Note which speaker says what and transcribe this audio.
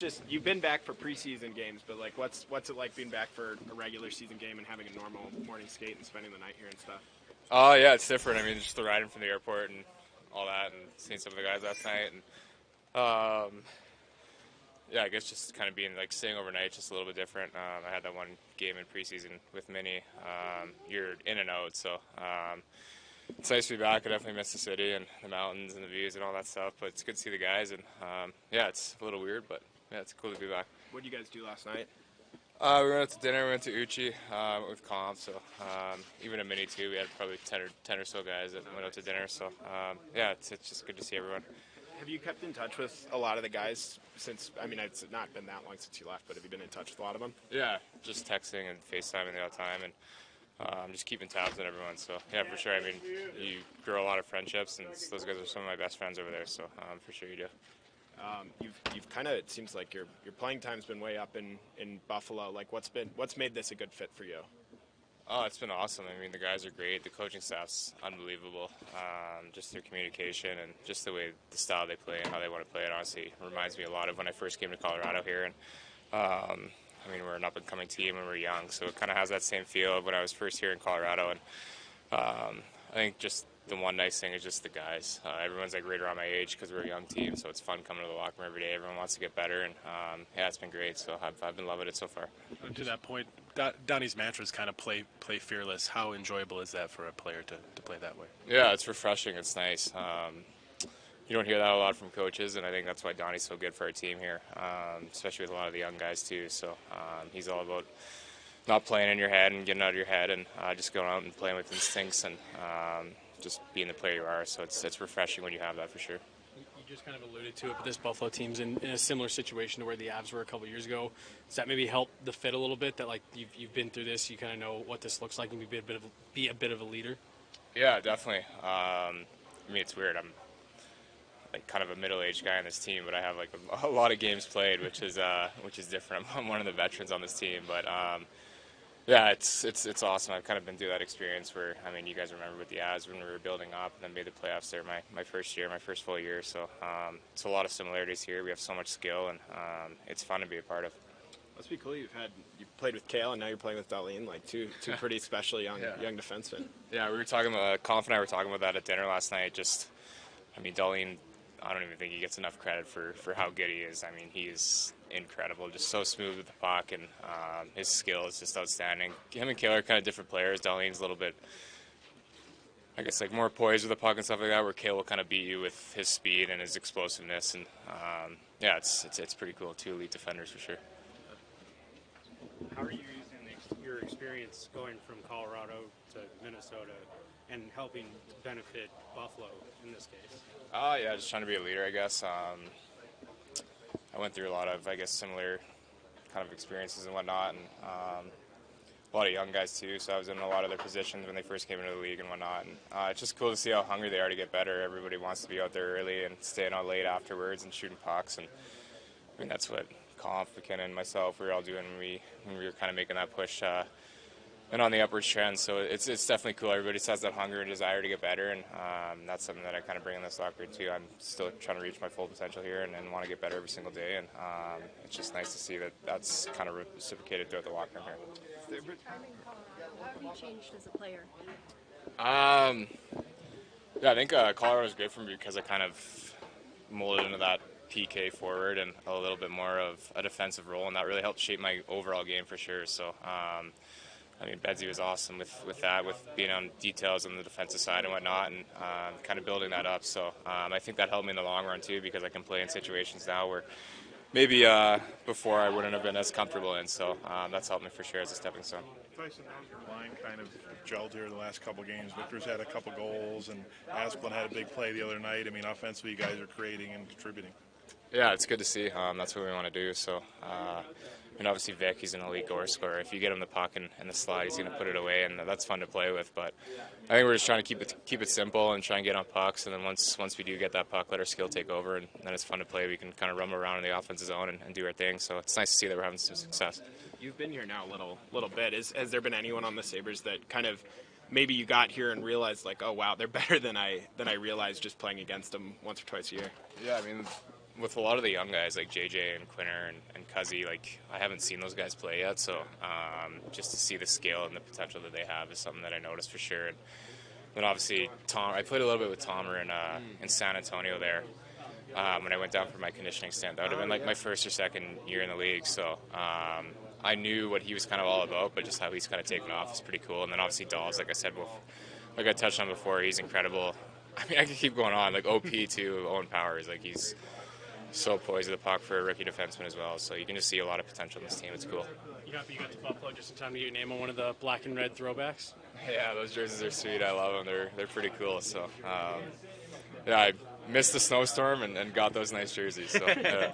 Speaker 1: Just you've been back for preseason games, but like, what's it like being back for a regular season game and having a normal morning skate and spending the night here and stuff?
Speaker 2: Oh yeah, it's different. I mean, just the riding from the airport and all that, and seeing some of the guys last night, and yeah, I guess just kind of being like staying overnight, just a little bit different. I had that one game in preseason with Minnie. You're in and out, so it's nice to be back. I definitely miss the city and the mountains and the views and all that stuff, but it's good to see the guys, and yeah, it's a little weird, but yeah, it's cool to be back.
Speaker 1: What did you guys do last night?
Speaker 2: We went out to dinner. We went to Uchi with comp. So even a mini too. We had probably 10 or so guys that went out to dinner. So yeah, it's just good to see everyone.
Speaker 1: Have you kept in touch with a lot of the guys since? I mean, it's not been that long since you left, but have you been in touch with a lot of them?
Speaker 2: Yeah, just texting and FaceTiming the whole time, and just keeping tabs on everyone. So yeah, for sure. I mean, you grow a lot of friendships, and those guys are some of my best friends over there. So for sure you do.
Speaker 1: You've kind of, it seems like your playing time's been way up in Buffalo. Like, what's made this a good fit for you?
Speaker 2: Oh, it's been awesome. I mean, the guys are great. The coaching staff's unbelievable. Just their communication and just the way, the style they play and how they want to play it, honestly, reminds me a lot of when I first came to Colorado here. And I mean, we're an up-and-coming team and we're young, so it kind of has that same feel of when I was first here in Colorado. And I think just the one nice thing is just the guys. Everyone's like right around my age because we're a young team, so it's fun coming to the locker room every day. Everyone wants to get better, and yeah, it's been great. So I've been loving it so far.
Speaker 3: To that point, Donnie's mantra is kind of play fearless. How enjoyable is that for a player to play that way?
Speaker 2: Yeah, it's refreshing. It's nice. You don't hear that a lot from coaches, and I think that's why Donnie's so good for our team here, especially with a lot of the young guys too. So he's all about not playing in your head and getting out of your head, and just going out and playing with instincts and just being the player you are. So it's refreshing when you have that for sure.
Speaker 4: You just kind of alluded to it, but this Buffalo team's in a similar situation to where the Avs were a couple years ago. Does that maybe help the fit a little bit? That like you've been through this, you kind of know what this looks like, and be a bit of a leader.
Speaker 2: Yeah, definitely. I mean, it's weird. I'm like kind of a middle-aged guy on this team, but I have like a lot of games played, which is different. I'm one of the veterans on this team, but yeah, it's awesome. I've kind of been through that experience where, I mean, you guys remember with the Avs when we were building up and then made the playoffs there my first year, my first full year. So it's a lot of similarities here. We have so much skill, and it's fun to be a part of.
Speaker 1: Must be cool. You played with Kale, and now you're playing with Darlene, like two pretty special young defensemen.
Speaker 2: Yeah, we were talking about, Colin and I were talking about that at dinner last night. Just, I mean, Darlene, I don't even think he gets enough credit for how good he is. I mean, he is incredible, just so smooth with the puck, and his skill is just outstanding. Him and Kale are kind of different players. Darlene's a little bit, I guess, like more poised with the puck and stuff like that, where Kale will kind of beat you with his speed and his explosiveness. And yeah, it's pretty cool. Two elite defenders for sure.
Speaker 5: How are you using your experience going from Colorado to Minnesota and helping benefit Buffalo in this case?
Speaker 2: Yeah, just trying to be a leader, I guess. I went through a lot of, I guess, similar kind of experiences and whatnot, and a lot of young guys too, so I was in a lot of their positions when they first came into the league and whatnot. And it's just cool to see how hungry they are to get better. Everybody wants to be out there early and staying out late afterwards and shooting pucks, and I mean, that's what Comp, McKinnon, and myself, we were all doing when we were kind of making that push and on the upward trend. So it's definitely cool. Everybody has that hunger and desire to get better, and that's something that I kind of bring in this locker room too. I'm still trying to reach my full potential here and want to get better every single day, and it's just nice to see that that's kind of reciprocated throughout the locker room here.
Speaker 6: How have you changed as a player?
Speaker 2: Yeah, I think Colorado was great for me because I kind of molded into that PK forward and a little bit more of a defensive role, and that really helped shape my overall game for sure. So, I mean, Bedsy was awesome with that, with being on details on the defensive side and whatnot, and kind of building that up. So I think that helped me in the long run too, because I can play in situations now where maybe before I wouldn't have been as comfortable in. So that's helped me for sure as a stepping stone.
Speaker 7: Tyson, how's your line kind of gelled here the last couple games? Victor's had a couple goals, and Asplund had a big play the other night. I mean, offensively, you guys are creating and contributing.
Speaker 2: Yeah, it's good to see. That's what we want to do. So, and obviously Vic, he's an elite goal scorer. If you get him the puck in the slot, he's going to put it away, and that's fun to play with. But I think we're just trying to keep it simple and try and get on pucks. And then once we do get that puck, let our skill take over, and then it's fun to play. We can kind of rumble around in the offensive zone and do our thing. So it's nice to see that we're having some success.
Speaker 1: You've been here now a little bit. Has there been anyone on the Sabres that kind of maybe you got here and realized like, oh wow, they're better than I realized just playing against them once or twice a year?
Speaker 2: Yeah, I mean, with a lot of the young guys like JJ and Quinner and Cuzzy, like I haven't seen those guys play yet, so just to see the scale and the potential that they have is something that I noticed for sure. And then obviously I played a little bit with Tomer in San Antonio there when I went down for my conditioning stint. That would have been like my first or second year in the league, so I knew what he was kind of all about, but just how he's kind of taken off is pretty cool. And then obviously Dawes, like I said before, like I touched on before, he's incredible. I mean, I could keep going on. Like OP too, Owen Powers, like he's so poised with the puck for a rookie defenseman as well. So you can just see a lot of potential in this team. It's cool.
Speaker 4: You got to Buffalo just in time to get your name on one of the black and red throwbacks.
Speaker 2: Yeah, those jerseys are sweet. I love them. They're pretty cool. So yeah, I missed the snowstorm and got those nice jerseys. So yeah.